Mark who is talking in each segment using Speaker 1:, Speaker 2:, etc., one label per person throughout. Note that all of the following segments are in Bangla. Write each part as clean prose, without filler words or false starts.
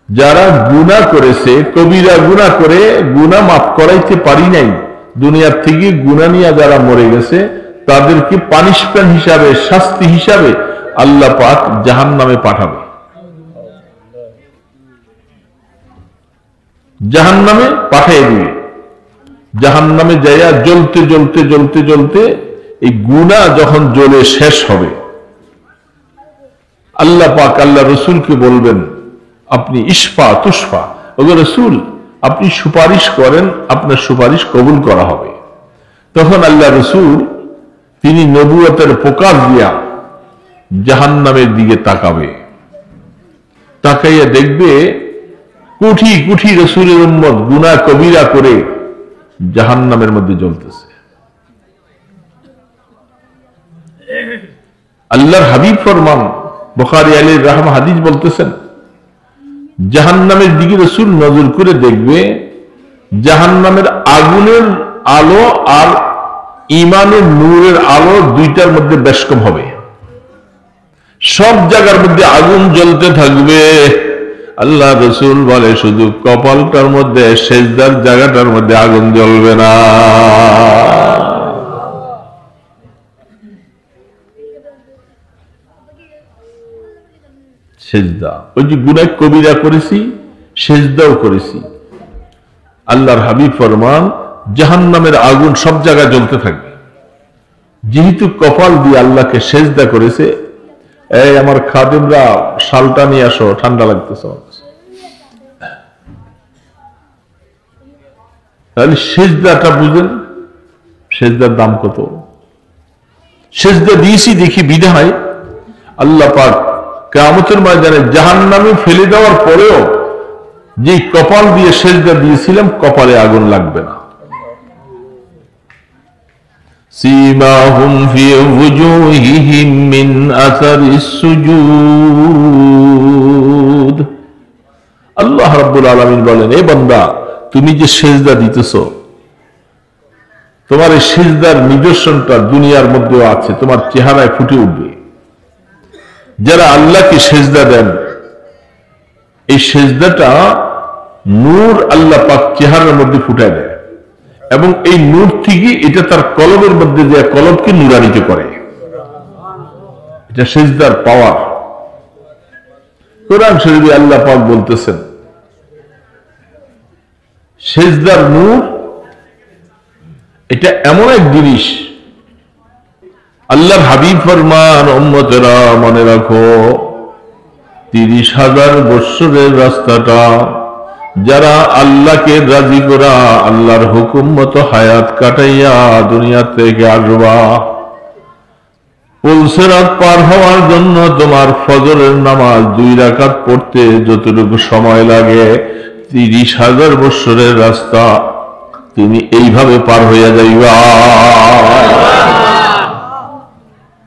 Speaker 1: যারা গুনাহ করেছে, কবিরা গুনাহ করে গুনাহ মাফ করাইতে পারি নাই, দুনিয়ার থেকে গুনাহ নিয়ে যারা মরে গেছে, তাদেরকে পানিশমেন্ট হিসাবে, শাস্তি হিসাবে আল্লাহ পাক জাহান্নামে পাঠাবে। জাহান্নামে পাঠিয়ে দিবে। জাহান্নামে যাইয়া জ্বলতে জ্বলতে জ্বলতে জ্বলতে এই গুনাহ যখন জ্বলে শেষ হবে, আল্লাহ পাক আল্লাহ রসুলকে বলবেন, আপনি ইশফা তুশফা, ওগো রসুল আপনি সুপারিশ করেন, আপনার সুপারিশ কবুল করা হবে। তখন আল্লাহ রসুল তিনি নবুয়তের প্রকাশ দিয়া জাহান্নামের দিকে তাকাবে, তাকাইয়া দেখবে কোটি কোটি রসুলের উম্মত গুনাহ কবিরা করে জাহান্নামের মধ্যে জ্বলতেছে। আল্লাহর হাবিব ফরমান, বুখারী আলাইহির রাহমা হাদিস বলতেছেন, জাহান্নামের দিকে রসুল নজর করে দেখবে, জাহান্নামের আগুনের আলো আর ঈমানের নূরের আলো দুইটার মধ্যে বেশ কম হবে। সব জায়গার মধ্যে আগুন জ্বলতে থাকবে। আল্লাহ রসুল বলে শুধু কপালটার মধ্যে, সেজদার জায়গাটার মধ্যে আগুন জ্বলবে না। সেজদা, ওই যে গুনাহ কবিরা করেছি, সেজদাও করেছি। আল্লাহর হাবিব ফরমান, জাহান্নামের আগুন সব জায়গায় জ্বলতে থাকবে। যেহেতু কপাল দিয়ে আল্লাহকে সেজদা করেছে, এই আমার খাদেমরা শালটা নিয়ে আসো, ঠান্ডা লাগতেছে। তাহলে সেজদাটা বুঝেন, সেজদার দাম কত। সেজদা দিয়েছি দেখি বিধায় আল্লাহ পাক কিয়ামতের ময়দানে জাহান্নামে ফেলে দেওয়ার পরেও যে কপাল দিয়ে সেজদা দিয়েছিলাম, কপালে আগুন লাগবে না। সীমাহুম ফি ওয়ুজুহিহিম মিন আসারিস সুজুদ। আল্লাহ রাব্বুল আলামিন বলেন, এ বান্দা তুমি যে সেজদা দিতেছো, তোমার এই সেজদার নিদর্শনটা দুনিয়ার মধ্যেও আছে, তোমার চেহারায় ফুটে উঠবে। যারা আল্লাহকে সেজদা দেন, এই সেজদাটা নূর আল্লাহ পাক চেহারার মধ্যে ফুটায় দেয়, এবং এই নূর থেকে এটা তার কলবের মধ্যে যে কলবকে নূরানিত করে। এটা সেজদার পাওয়ার। কোরআন শরীফে আল্লাহ পাক বলতেছেন, সেজদার নূর এটা এমন এক জিনিস, আল্লাহর হাবিব ফরমান, উম্মতেরা মনে রাখো, 30,000 বৎসরের রাস্তাটা যারা আল্লাহকে রাজি করা, আল্লাহর হুকুম মতো হায়াত কাটাইয়া দুনিয়া থেকে আসবা, পুলসিরাত পার হওয়ার জন্য তোমার ফজরের নামাজ 2 রাকাত পড়তে যতটুকু সময় লাগে, 30,000 বৎসরের রাস্তা তুমি এইভাবে পার হইয়া যাইবা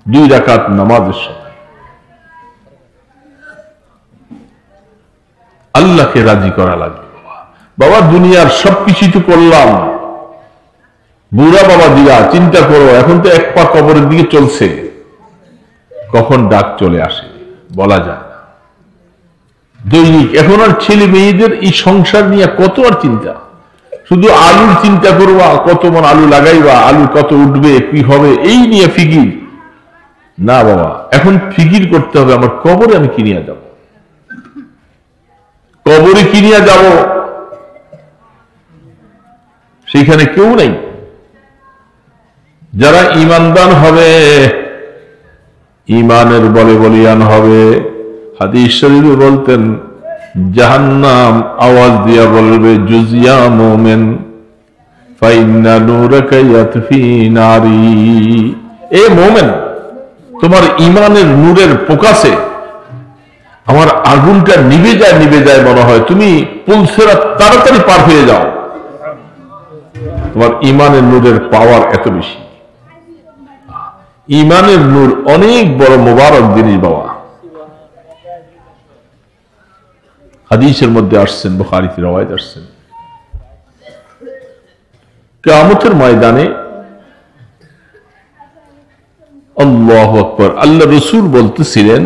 Speaker 1: 2 রাকাত নামাজের সময়। আল্লাহকে রাজি করা লাগবে। বাবা দুনিয়ার সবকিছু তো করলাম, বুড়া বাবা দিয়া চিন্তা করো, এখন তো এক পা কবরের দিকে চলছে, কখন ডাক চলে আসে বলা যায় না। দৈনিক এখন আর ছেলে মেয়েদের এই সংসার নিয়ে কত আর চিন্তা, শুধু আলুর চিন্তা করবা, কত মন আলু লাগাইবা, আলু কত উঠবে, কি হবে, এই নিয়ে ফিকির না। বাবা এখন ফিকির করতে হবে, আমার কবরে আমি কিনিয়া যাব, কবরে কিনিয়া যাব, সেখানে কেউ নেই। যারা ঈমানদার হবে, ঈমানের বলে বলিয়ান হবে। হাদিস শরীফে বলতেন, জাহান্নাম আওয়াজ দিয়া বলবে, জুজিয়া মুমিন ফাইন্না নূরাকা ইয়াতফি নারি। এ মুমিন, তোমার ঈমানের নূরের প্রকাশে আমার আগুনটা নিভে যায় মনে হয়, তুমি পুলসিরাত তাড়াতাড়ি পার হয়ে যাও। তোমার ঈমানের নূরের পাওয়ার এত বেশি। ঈমানের নূর অনেক বড় মোবারক জিনিস বাবা। হাদিসের মধ্যে আসছেন, বুখারীতে রওয়ায়াত আসছেন, কিয়ামতের ময়দানে আল্লাহু আকবার, আল্লাহ রাসূল বলতেছিলেন,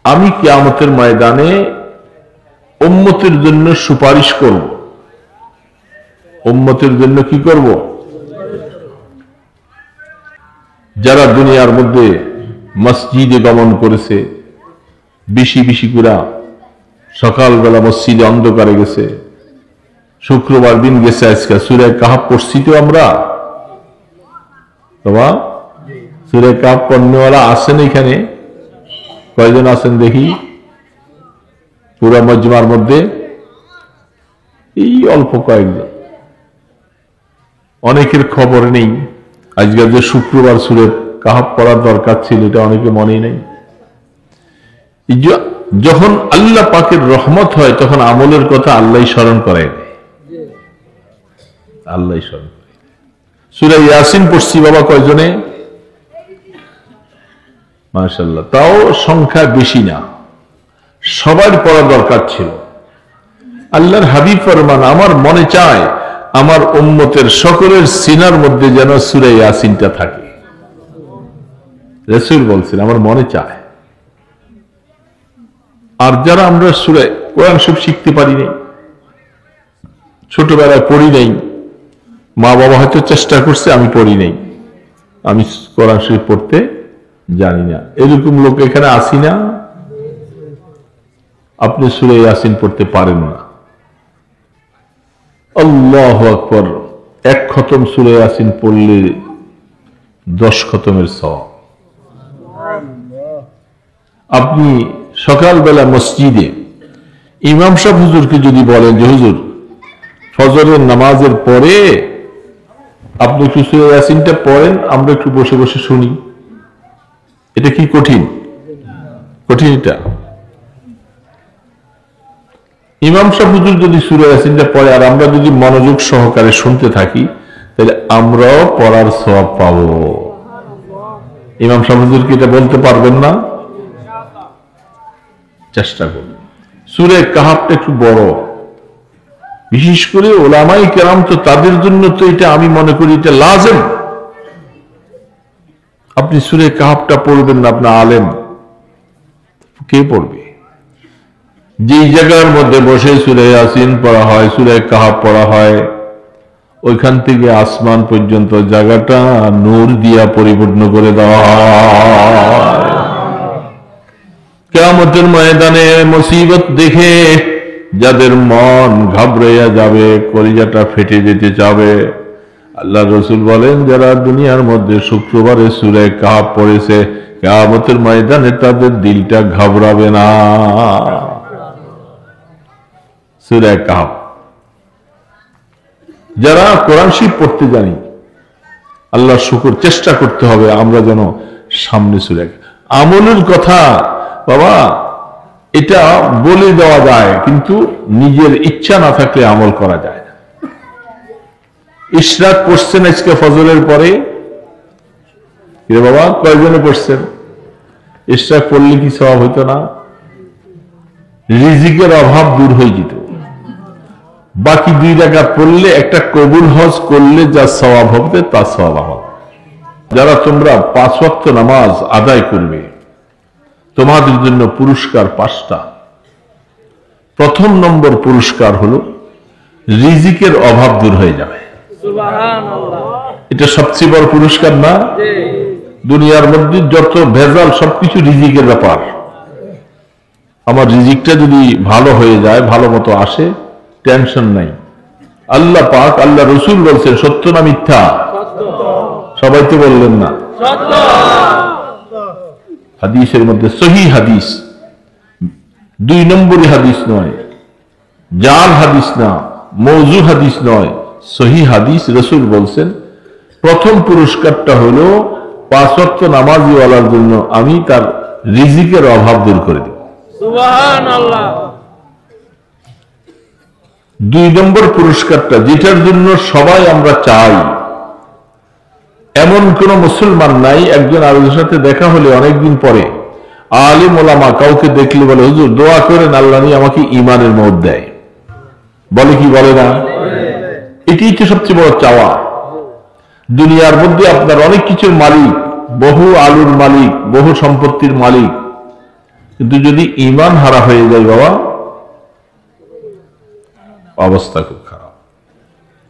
Speaker 1: আমি কিয়ামতের ময়দানে উম্মতের জন্য সুপারিশ করব, উম্মতের জন্য কি করব? যারা দুনিয়ার মধ্যে মসজিদে গমন করেছে, বেশি বেশি করে সকালবেলা মসজিদে অন্ধকারে গেছে, শুক্রবার দিন গেছে, আজকে সূরা কাহফ পড়ছি তো আমরা। বাবা সূরা কাহফ পড়নেওয়ালা আছেন এখানে? কয়জন আছেন দেখি পুরা মজমার মধ্যে? এই অল্প কয়েকজন, অনেকের খবর নেই। আজকাল যে শুক্রবার সূরা কাহফ পড়ার দরকার ছিল, এটা অনেকে মনেই নেই। যখন আল্লাহ পাকের রহমত হয় তখন আমলের কথা আল্লাহ স্মরণ করে, আল্লাহ স্মরণ করে। সূরা ইয়াসিন পড়ছি বাবা কয়জনে? মাশাআল্লাহ, তাও সংখ্যা বেশি না, সবার পড়া দরকার ছিল। আল্লাহর হাবিব ফরমান, আমার মনে চায় আমার উম্মতের সকলের সিনার মধ্যে যেন সূরা ইয়াসিনটা থাকে। রাসূল বলছেন আমার মনে চায়। আর যারা আমরা সূরা কোরআন শরীফ শিখতে পারি নাই, ছোটবেলায় পড়ি নাই, মা বাবা হয়তো চেষ্টা করছে, আমি পড়ি নাই, আমি কোরআন শরীফ পড়তে জানি না, এরকম লোক এখানে আসি না? আপনি সূরা ইয়াসিন পড়তে পারেন না? আল্লাহু আকবার, এক খতম সূরা ইয়াসিন পড়লে 10 খতমের সওয়াব। আপনি সকালবেলা মসজিদে ইমাম সাহেব হুজুরকে যদি বলেন যে হুজুর ফজরের নামাজের পরে আপনি একটু সূরা ইয়াসিনটা পড়েন, আমরা একটু বসে বসে শুনি, এটা কি কঠিন? কঠিন এটা? ইমাম সাহেব হুজুর যদি সূরা ইয়াসিনটা পড়ে আর আমরা যদি মনোযোগ সহকারে শুনতে থাকি, তাহলে আমরাও পড়ার সওয়াব পাবো। ইমাম সাহেব হুজুর কি এটা বলতে পারবেন না? চেষ্টা করুন। সূরা কাহফটা একটু বড়, বিশেষ করে ওলামায়ে কেরাম তো তাদের জন্য তো এটা আমি মনে করি এটা লাজেম। আপনি সূরা কাহফটা পড়বেন না, আপনি আলেম, কে পড়বে? যেই জায়গার মধ্যে বসে সূরা ইয়াসিন পড়া হয়, সূরা কাহফ পড়া হয়, ওইখান থেকে আসমান পর্যন্ত জায়গাটা নূর দিয়া পরিপূর্ণ করে দেওয়া হয়। কিয়ামতের ময়দানে মুসিবত দেখে যাদের মন ঘাবড়াইয়া যাবে, কলিজাটা ফেটে যেতে যাবে, আল্লাহ রাসূল বলেন যারা দুনিয়ার মধ্যে শুক্রবারে সূরা কাহফ পড়েছে, কিয়ামতের ময়দানে তাদের দিলটা ঘাবড়াবে না। সূরা কাহফ যারা কোরআন শরীফ পড়তে জানি, আল্লাহর শুকর, চেষ্টা করতে হবে আমরা যেন সামনে সূরা। আমলের কথা বাবা এটা বলে দেওয়া যায়, কিন্তু নিজের ইচ্ছা না থাকলে আমল করা যায় না। ইশরাক পড়ছেন আজকে ফজরের পরে? বাবা কয়জনে পড়ছেন? ইশরাক পড়লে কি সওয়াব হইতো না? রিজিকের অভাব দূর হয়ে যেত। বাকি 2 রাকাত পড়লে একটা কবুল হজ করলে যা সওয়াব হবে তা সওয়াব হবে। যারা তোমরা 5 ওয়াক্ত নামাজ আদায় করবে, তোমাদের জন্য পুরস্কার 5টা। প্রথম নম্বর পুরস্কার হলো রিজিকের অভাব দূর হয়ে যাবে। সুবহানাল্লাহ, এটা সবচেয়ে বড় পুরস্কার না? দুনিয়ার মধ্যে যত ভেজাল সবকিছু রিজিকের ব্যাপার। আমার রিজিকটা যদি ভালো হয়ে যায়, ভালো মতো আসে, টেনশন নাই। আল্লাহ পাক, আল্লাহ রাসূল বলছেন সত্য না মিথ্যা? সবাই তো বললেন না সত্য। হাদিসের মধ্যে সহিহ হাদিস, 2 নম্বরই হাদিস নয়, জাল হাদিস না, মওযু হাদিস নয়, সহিহ হাদিস। রাসূল বলছেন প্রথম পুরস্কারটা হলো 5 ওয়াক্ত নামাজি ওয়ালার জন্য আমি তার রিজিকের অভাব দূর করে দেব। সুবহানাল্লাহ। 2 নম্বর পুরস্কারটা যেটার জন্য সবাই আমরা চাই, এমন কোন মুসলমান নাই একজন আরেকজনের সাথে দেখা হলে অনেকদিন পরে আলিম ওলামা কাউকে দেখলে বলে হুজুর দোয়া করেন আল্লাহ নিয়ে আমাকে ঈমানের মওত দেয়, বলে কি বলে না? এটাই তো সবচেয়ে বড় চাওয়া। দুনিয়ার মধ্যে আপনার অনেক কিছুর মালিক, বহু আলুর মালিক, বহু সম্পত্তির মালিক, কিন্তু যদি ঈমান হারা হয়ে যায় বাবা, অবস্থা খুব খারাপ।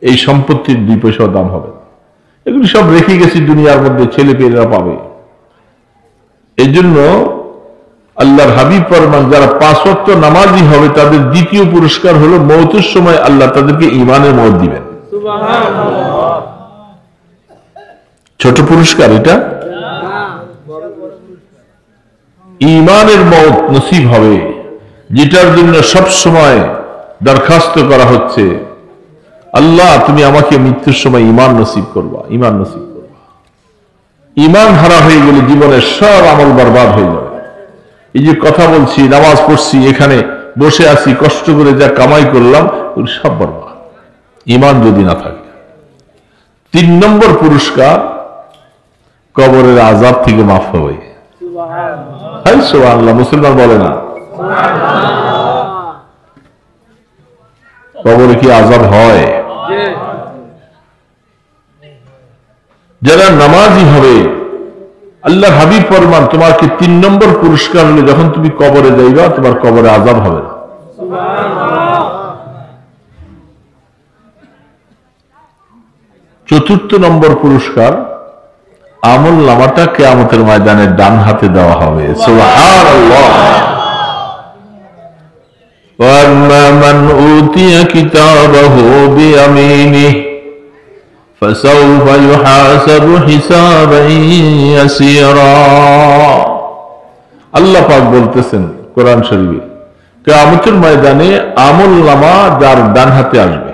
Speaker 1: এই সম্পত্তির 2 পয়সাও দাম হবে না। এগুলি সব রেখে গেছি দুনিয়ার মধ্যে, ছেলে পেয়েরা পাবে। এই জন্য আল্লাহর হাবিব ফরমান, যারা 5 ওয়াক্ত নামাজি হবে তাদের দ্বিতীয় পুরস্কার হলো মওতের সময় আল্লাহ তাদেরকে ঈমানের মওত দিবেন। সুবহানাল্লাহ। ছোট পুরস্কার এটা? ঈমানের মওত নসিব হবে, যেটার জন্য সব সময় দরখাস্ত করা হচ্ছে, আল্লাহ তুমি আমাকে মৃত্যুর সময় ঈমান নসিব করবা, ঈমান নসিব করবা। ঈমান হারা হয়ে গেলে জীবনের সব আমল বরবাদ হয়ে যাবে। এই যে কথা বলছি, নামাজ পড়ছি, এখানে বসে আছি, কষ্ট করে যা কামাই করলাম সব বরবাদ, ঈমান যদি না থাকে। 3 নম্বর পুরস্কার, কবরের আযাব থেকে মাফ হবে। সুবহানাল্লাহ। মুসলমান বলে না কবরে কি আযাব হয়? যারা নামাজি হবে, আল্লাহর হাবিব ফরমান, তোমাকে 3 নম্বর পুরস্কার হলো যখন তুমি কবরে যাইবা তোমার কবরে আযাব হবে না। চতুর্থ নম্বর পুরস্কার, আমল নামাটা কিয়ামতের ময়দানে ডান হাতে দেওয়া হবে। সুবহানাল্লাহ। ওয়াম্মা মান উতিয়া কিতাবাহু বিয়ামিনিহি ফাসাউফা ইউহাসাবু হিসাবান ইয়াসীরা। আল্লাহ পাক বলতেছেন কোরআন শরীফে, কিয়ামতের ময়দানে আমল নামা যার ডান হাতে আসবে।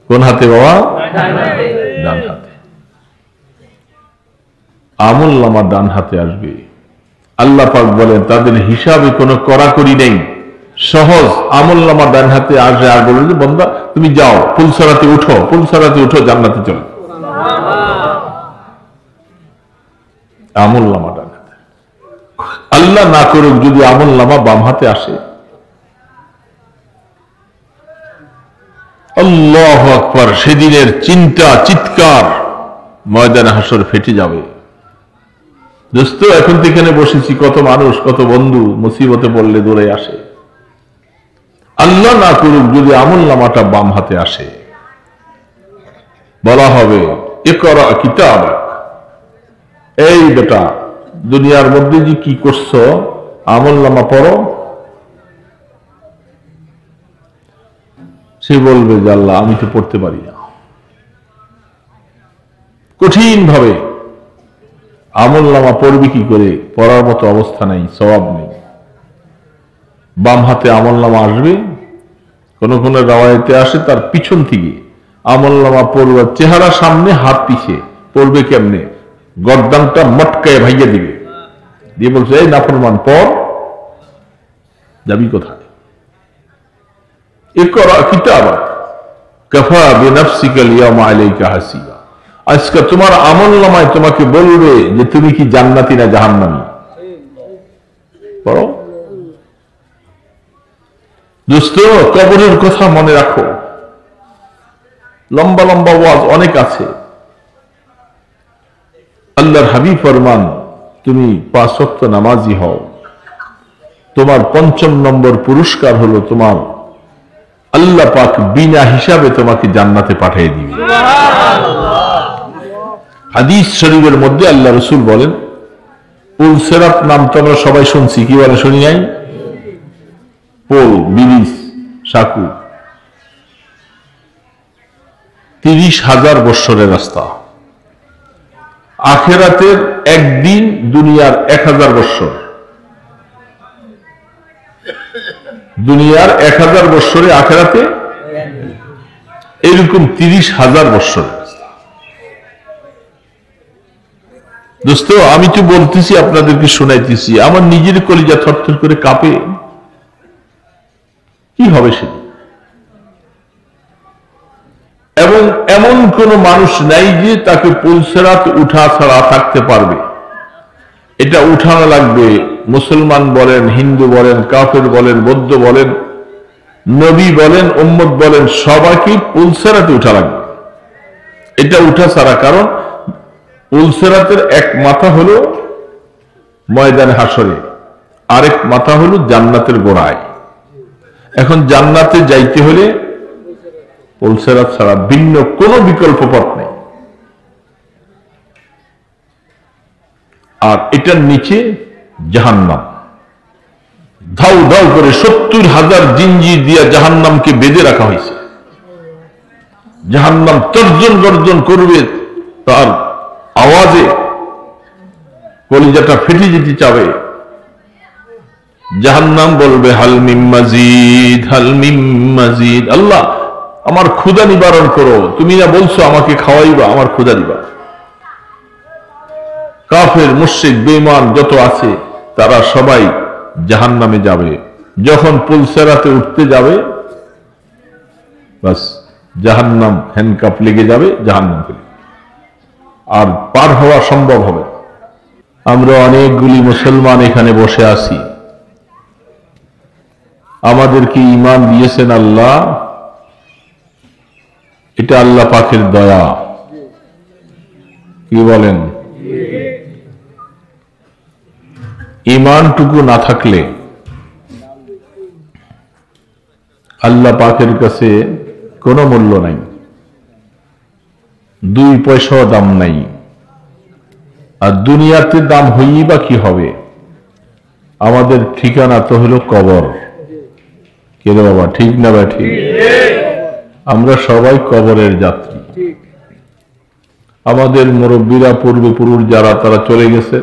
Speaker 1: কোন হাতে বাবা? ডান হাতে। আমল নামা ডান হাতে আসবে। আল্লাহ পাক বলেন তাদের হিসাবে কোনো কড়াকড়ি নেই, সহজ। আমল নামা ডান হাতে আসে আর বলে যে বান্দা তুমি যাও, ফুলসরাতে উঠো, ফুলসরাতে উঠো, জান্নাতে চলো। আমল নামা ডান হাতে। আল্লাহ না করুক যদি আমল নামা বাম হাতে আসে, আল্লাহু আকবার, সেদিনের চিন্তা চিৎকার ময়দানে হাসর ফেটে যাবে। দোস্ত, এখন তো এখানে বসেছি, কত মানুষ, কত বন্ধু মুসিবতে পড়লে দৌড়ে আসে। আল্লাহ না করুক যদি আমল নামাটা বাম হাতে আসে, বলা হবে ইকরা কিতাবাক, এই বেটা দুনিয়ার মধ্যে যে কি করছো আমল নামা পড়ো। সে বলবে যে আল্লাহ আমি তো পড়তে পারি না। কঠিন ভাবে আমল নামা পড়বি কি করে, পড়ার মতো অবস্থা নেই, সওয়াব নেই। বাম হাতে আমল নামা আসবে, কোন কোন রাওয়ায়াতে আসে তার পিছন থেকে আমল নামা পড়বে, চেহারা সামনে হাত পিছে পড়বে। কেমনে? গর্দানটা মটকায় ভাইয়া দিবে, দিয়ে বলছে এই নাফরমান পড়। যাবি কোথায়? ইকরা কিতাবাক কাফা বিনাফসিকা আল-ইয়াওমা আলাইকা হাসিবা। আজকে তোমার আমল নামায় তোমাকে বলবে যে তুমি কি জান্নাতি না জাহান্নামী। পড়ো। দোস্ত, কবরের কথা মনে রাখো। লম্বা লম্বা ওয়াজ অনেক আছে। আল্লাহর হাবিব ফরমান, তুমি 5 ওয়াক্ত নামাজি হও, তোমার 5ম নম্বর পুরস্কার হলো তোমার আল্লাহ পাক বিনা হিসাবে তোমাকে জান্নাতে পাঠিয়ে দিবে। হাদিস শরীফের মধ্যে আল্লাহ রাসূল বলেন, পুলসেরাত নাম তো আমরা সবাই শুনছি, কি বলে শুনি নাই? Pole, bridge, সাঁকু। 30,000 বৎসরের রাস্তা। আখিরাতের একদিন, দুনিয়ার 1000 বৎসর। দুনিয়ার 1000 বৎসরে আখিরাতে এরকম 30,000 বৎসর। দোস্ত, আমি তো বলতেছি, আপনাদেরকে শোনাইতেছি, আমার নিজের কলিজা থরথর করে কাঁপে। কি হবে সেদিন? এবং এমন কোন মানুষ নাই যে তাকে পুলসেরাত উঠা ছাড়া থাকতে পারবে। এটা উঠানো লাগবে। মুসলমান বলেন, হিন্দু বলেন, কাফের বলেন, বৌদ্ধ বলেন, নবী বলেন, উম্মত বলেন, সবাইকে পুলসেরাতে উঠা লাগবে। এটা উঠা ছাড়া, কারণ পুলসেরাতের এক মাথা হলো ময়দানে হাসরে, আরেক মাথা হলো জান্নাতের গোড়ায়। এখন জান্নাতে যাইতে হলে পুলসিরাত ছাড়া ভিন্ন কোনো বিকল্প পথ নেই। আর এটার নিচে জাহান্নাম, ধাউ ধাউ করে 70,000 জিঞ্জির দিয়া জাহান্নামকে বেঁধে রাখা হয়েছে। জাহান্নাম তর্জন গর্জন করবে, তার আওয়াজে কলিজাটা ফেটে যেতে চাবে। জাহান্নাম বলবে হাল মিন মাজিদ, হাল মিন মাজিদ, আল্লাহ আমার ক্ষুধা নিবারণ করো, তুমি না বলছো আমাকে খাওয়াইবা, আমার ক্ষুধা দিবা। কাফের মুশরিক বেঈমান যত আছে তারা সবাই জাহান্নামে যাবে। যখন পুলসিরাতে উঠতে যাবে, বাস জাহান্নাম হ্যান্ডকাপ লেগে যাবে, জাহান্নাম থেকে আর পার হওয়া সম্ভব হবে। আমরা অনেকগুলি মুসলমান এখানে বসে আছি, আমাদেরকে ঈমান দিয়েছেন আল্লাহ, এটা আল্লাহ পাকের দয়া। কি বলেন? ঈমানটুকু না থাকলে আল্লাহ পাকের কাছে কোনো মূল্য নাই, 2 পয়সাও দাম নাই। আর দুনিয়াতে দাম হইই বা কি হবে? আমাদের ঠিকানা তো হলো কবর। কে রে বাবা, ঠিক না বা ঠিক? আমরা সবাই কবরের যাত্রী। আমাদের মুরব্বীরা পূর্বপুরুষ যারা, তারা চলে গেছে,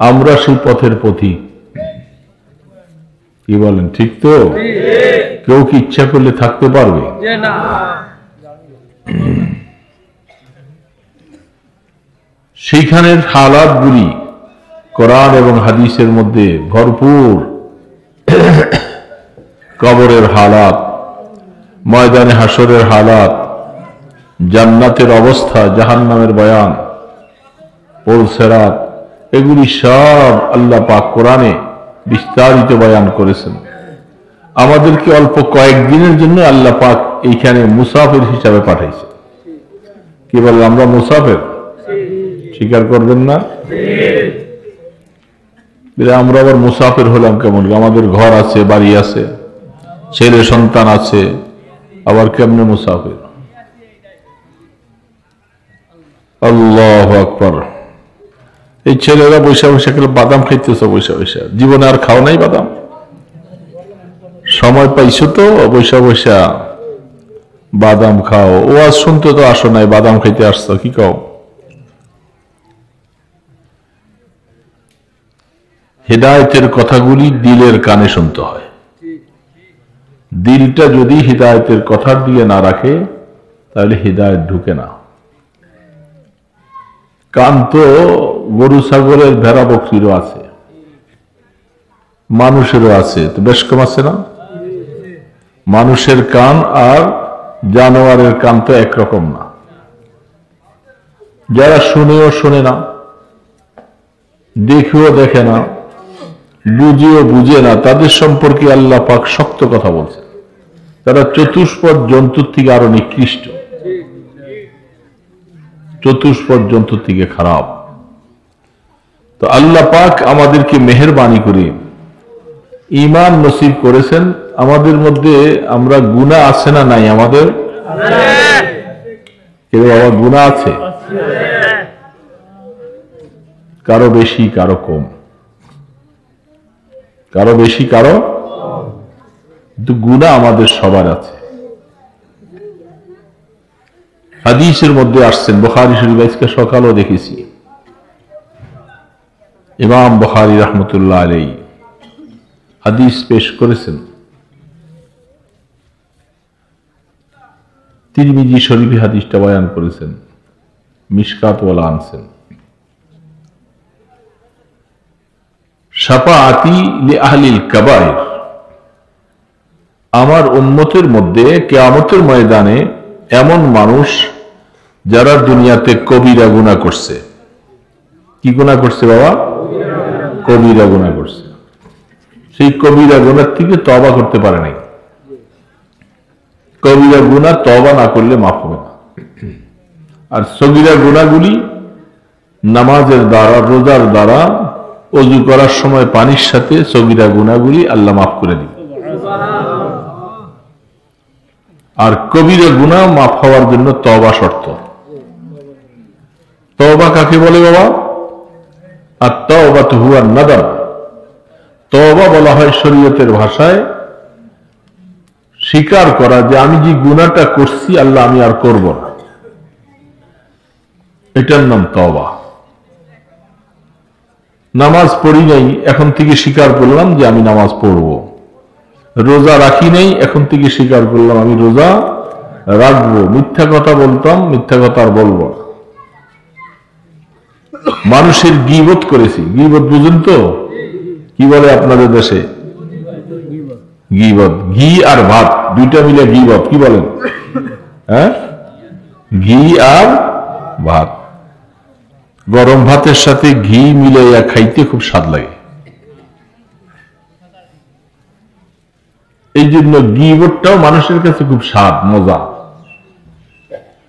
Speaker 1: আমরা সেই পথের পথিক। কি বলেন, ঠিক তো? কেউ কি ইচ্ছা করলে থাকতে পারবে? সেইখানের হালাতগুলি কোরআন এবং হাদিসের মধ্যে ভরপুর। কবরের হালাত, ময়দানে হাসরের হালাত, জান্নাতের অবস্থা, জাহান্নামের বয়ান, পুলসিরাত, এগুলি সব আল্লাহ পাক কোরআনে বিস্তারিত বয়ান করেছেন। আমাদেরকে অল্প কয়েকদিনের জন্য আল্লাহ পাক এইখানে মুসাফির হিসাবে পাঠাইছে। কি বলে, আমরা মুসাফির? স্বীকার করবেন না? আমরা আবার মুসাফির হলাম কেমন? আমাদের ঘর আছে, বাড়ি আছে, ছেলে সন্তান আছে, আবার কেমনে মুসাফির? আল্লাহু আকবার। এই ছেলেরা বৈশা বৈশা করে বাদাম খাইতেছে, বৈশা বৈশা। জীবনে আর খাও নাই বাদাম? সময় পাইছো তো বৈশা বৈশা বাদাম খাও। ওয়াজ শুনতে তো আসো নাই, বাদাম খাইতে আসছো, কি কও? হিদায়াতের কথাগুলি দিলের কানে শুনতে হয়। দিলটা যদি হিদায়াতের কথার দিকে না রাখে, তাহলে হিদায়াত ঢুকে না। কান তো গরু ছাগলের, ভেড়া বকরিরও আছে, মানুষেরও আছে, তো বেশ কম আছে না? মানুষের কান আর জানোয়ারের কান তো একরকম না। যারা শুনেও শোনে না, দেখেও দেখে না, বুঝেও বুঝে না, তাদের সম্পর্কে আল্লাহ পাক শক্ত কথা বলছে। তারা চতুষ্পদ জন্তুর থেকে আরো নিকৃষ্ট, চতুষ্পদ জন্তুর থেকে খারাপ। তো আল্লাহ পাক আমাদেরকে মেহেরবানি করে ঈমান নসিব করেছেন। আমাদের মধ্যে আমরা গুনাহ আছে না নাই? আমাদের কেউ বাবা গুনাহ আছে? কারো বেশি, কারো কম, কারো বেশি, কারো, কিন্তু গুনাহ আমাদের সবার আছে। হাদিসের মধ্যে আসছেন, বুখারী শরীফ আজকে সকালেও দেখেছি, ইমাম বুখারী রাহমাতুল্লাহ আলাইহি হাদিস পেশ করেছেন। তিরমিজি শরীফে হাদিসটা বয়ান করেছেন, মিশকাত ওয়ালা আনছেন। শাফাআতি লি আহলিল কাবায়ের, আমার উম্মতের মধ্যে কিয়ামতের ময়দানে এমন মানুষ যারা দুনিয়াতে কবিরা গুনাহ করছে। কি গুনাহ করছে বাবা? কবিরা গুনাহ করছে। সেই কবিরা গুনাহ থেকে তওবা করতে পারে নাই। কবিরা গুনাহ তওবা না করলে মাফ হবে না। আর সগীরা গুনাহগুলি নামাজের দ্বারা, রোজার দ্বারা, ওযু করার সময় পানির সাথে সগীরা গুনাহগুলি আল্লাহ মাফ করে দিবে। আর কবিরা গুনাহ মাফ হওয়ার জন্য তওবা শর্ত। তওবা কাকে বলে বাবা? আত-তাওবাতু হুয়া নাদাম। তওবা বলা হয় শরীয়তের ভাষায় স্বীকার করা যে আমি যে গুনাহটা করছি আল্লাহ আমি আর করব না, এটার নাম তওবা। নামাজ পড়ি নাই, এখন থেকে স্বীকার করলাম যে আমি নামাজ পড়ব। রোজা রাখি নাই, এখন থেকে স্বীকার করলাম আমি রোজা রাখবো। মিথ্যা কথা বলতাম, মিথ্যা কথা আর বলবো না। মানুষের গীবত করেছি। গীবত বুঝেন তো? কি বলে আপনাদের দেশে? গীবত। ঘি আর ভাত দুইটা মিলে গীবত। কি বলেন? হ্যাঁ, ঘি আর ভাত। গরম ভাতের সাথে ঘি মিলাইয়া খাইতে খুব স্বাদ লাগে। এই জন্য গীবতটাও মানুষের কাছে খুব স্বাদ, মজা।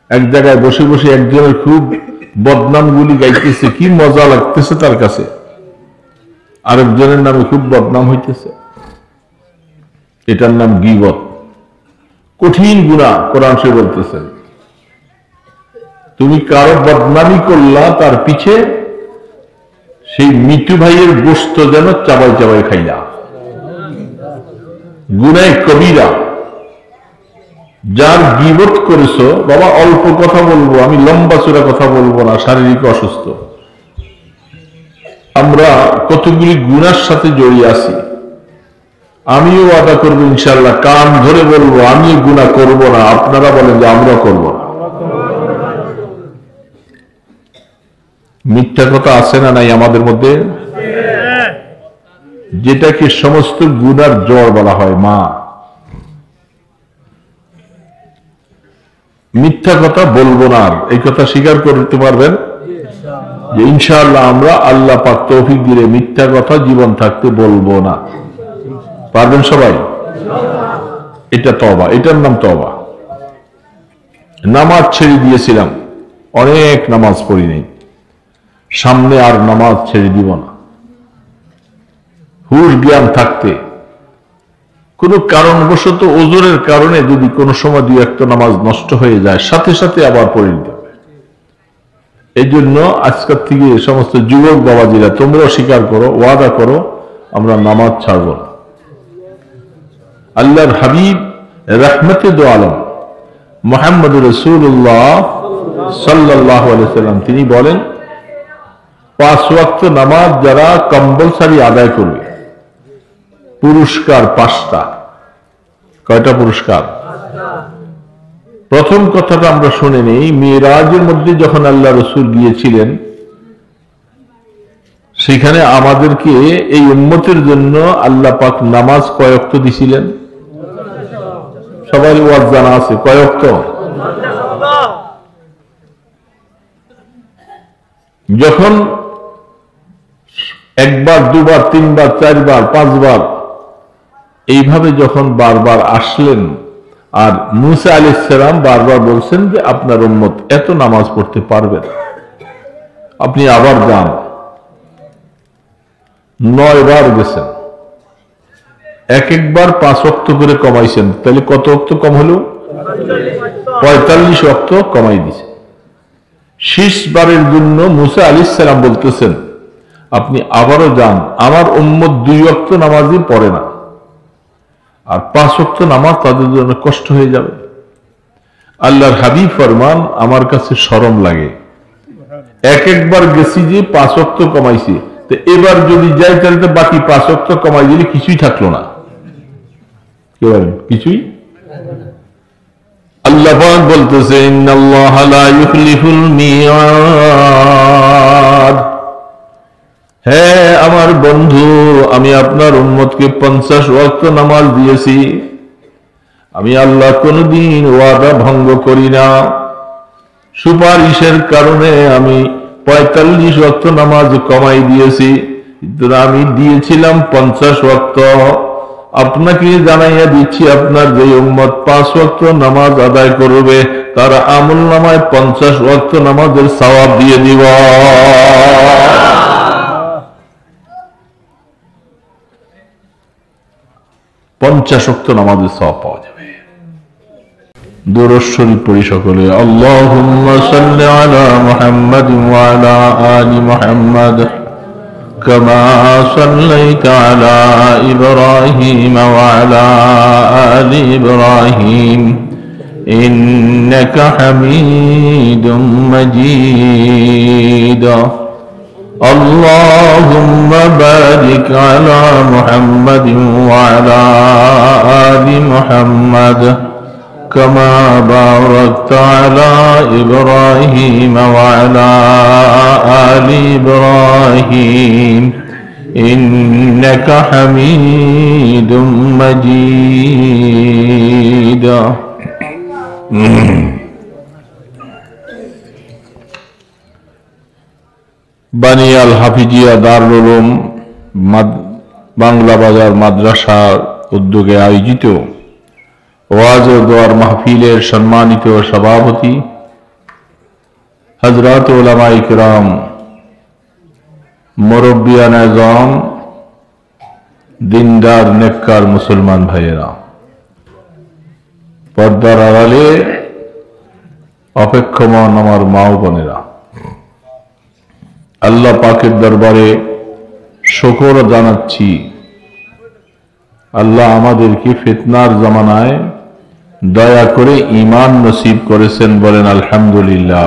Speaker 1: এক জায়গায় বসে বসে একজনের খুব বদনাম গুলি গাইতেছে, কি মজা লাগতেছে তার কাছে, আরেকজনের নামে খুব বদনাম হইতেছে। এটার নাম গীবত। কঠিন গুনাহ। কোরআন শরীফ বলতেছেন তুমি কারো বদনামি করলা, তার পিছে সেই মৃত্যু ভাইয়ের গোশত যেন চাবাই চাবাই খাইলা। গুনাহ কবিরা। যার গীবত করেছো, বাবা অল্প কথা বলবো, আমি লম্বা চূড়া কথা বলবো না, শারীরিক অসুস্থ। আমরা কতগুলি গুনার সাথে জড়িয়ে আছি। আমিও ওয়াদা করবো ইনশাআল্লাহ, কান ধরে বলবো আমিও গুনাহ করব না। আপনারা বলেন যে আমরা করব না। মিথ্যা কথা আছে না নাই আমাদের মধ্যে? যেটাকে সমস্ত গুনার জড় বলা হয়, মা। মিথ্যা কথা বলবো না, এই কথা স্বীকার করতে পারবেন যে ইনশাআল্লাহ আমরা আল্লাহ পাক তৌফিক দিলে মিথ্যা কথা জীবন থাকতে বলবো না? পারবেন সবাই? এটা তওবা। এটার নাম তওবা। নামাজ ছেড়ে দিয়েছিলাম, অনেক নামাজ পড়ি নাই, সামনে আর নামাজ ছেড়ে দিব না। হুশ জ্ঞান থাকতে কোন কারণবশত ওজোরের কারণে যদি কোনো সময় দুই একটা নামাজ নষ্ট হয়ে যায়, সাথে সাথে আবার পড়ে নিতে হবে। এই জন্য আজকের থেকে সমস্ত যুবক বাবাজিরা তোমরাও স্বীকার করো, ওয়াদা করো আমরা নামাজ ছাড়ব না। আল্লাহর হাবিব রাহমাতে দো আলম মুহাম্মদ রাসূলুল্লাহ সাল্লাল্লাহু আলাইহি ওয়াসাল্লাম তিনি বলেন, 5 ওয়াক্ত নামাজ যারা কম্পালসরি আদায় করবে পুরস্কার 5টা। কয়টা পুরস্কার? প্রথম কথাটা আমরা শুনে নেই। মিরাজের মধ্যে যখন আল্লাহ রাসূল গিয়েছিলেন, সেখানে আমাদেরকে এই উম্মতের জন্য আল্লাহ পাক নামাজ কয় ওয়াক্ত দিছিলেন? সবাই ওয়াজ জানা আছে, কয় ওয়াক্ত? যখন একবার, দুবার, তিনবার, 4 বার, 5 বার এইভাবে যখন বারবার আসলেন, আর মুসা আলাইহিস সালাম বারবার বলছেন যে আপনার উম্মত এত নামাজ পড়তে পারবে না, আপনি আবার যান। 9 বার গেছেন, একবার 5 ওয়াক্ত করে কমাইছেন, তাহলে কত ওয়াক্ত কম হলো? 45 ওয়াক্ত কমাই দিছে। শেষবারের জন্য মুসা আলাইহিস সালাম বলতেছেন আপনি আবারও যান, আমার উম্মত 2 ওয়াক্ত নামাজই পড়ে না, আর 5 ওয়াক্ত নামাজ তাদের জন্য কষ্ট হয়ে যাবে। আল্লাহর হাবিব ফরমান আমার কাছে শরম লাগে, একবার গেছি যে 5 ওয়াক্ত কমাইছি, তো এবার যদি যাই তাহলে তো বাকি 5 ওয়াক্ত কমাই দিলে কিছুই থাকলো না। কি বলেন? কিছুই। আল্লাহ পাক বলতেছে ইন্নাল্লাহা লা ইউখলিফুল মিয়াদ। হ্যাঁ আমার বন্ধু, আমি আপনার উম্মতকে 50 ওয়াক্ত নামাজ দিয়েছি, আমি আল্লাহ কোনদিন ওয়াদা ভঙ্গ করি না। সুপারিশের কারণে আমি 45 ওয়াক্ত নামাজ কমাই দিয়েছি, কিন্তু আমি দিয়েছিলাম 50 ওয়াক্ত। আপনাকে জানাইয়া দিচ্ছি আপনার যে উম্মত 5 ওয়াক্ত নামাজ আদায় করবে তার আমল নামায় 50 ওয়াক্ত নামাজের সওয়াব দিয়ে দিব। 50 ওয়াক্ত নামাজের সওয়াব পাওয়া যাবে। দুরূদ শরীফ পড়ি সকলে। আল্লাহুম্মা সাল্লি আলা মুহাম্মাদ ওয়া আলা আলি মুহাম্মাদ কামা সাল্লাইতা আলা ইব্রাহিম ওয়া আলা আলি ইব্রাহিম ইন্নাকা হামিদুম মাজিদ। اللهم بارك على محمد وعلى آل محمد كما باركت على إبراهيم وعلى آل إبراهيم إنك حميد مجيد। বানিয়াল হাফিজিয়া দারুল উলুম বাংলা বাজার মাদ্রাসার উদ্যোগে আয়োজিত ওয়াজ ও দোয়ার মাহফিলের সম্মানিত সভাপতি হযরত উলামায়ে কিরাম, মুরব্বিয়ান আযম, দিনদার নেককার মুসলমান ভাইয়েরা, পর্দার আড়ালে অপেক্ষমান আমার মা ও বোনেরা, আল্লাহ পাকের দরবারে শুকর জানাচ্ছি, আল্লাহ আমাদেরকে ফিতনার জামানায় দয়া করে ঈমান নসিব করেছেন, বলেন আলহামদুলিল্লাহ।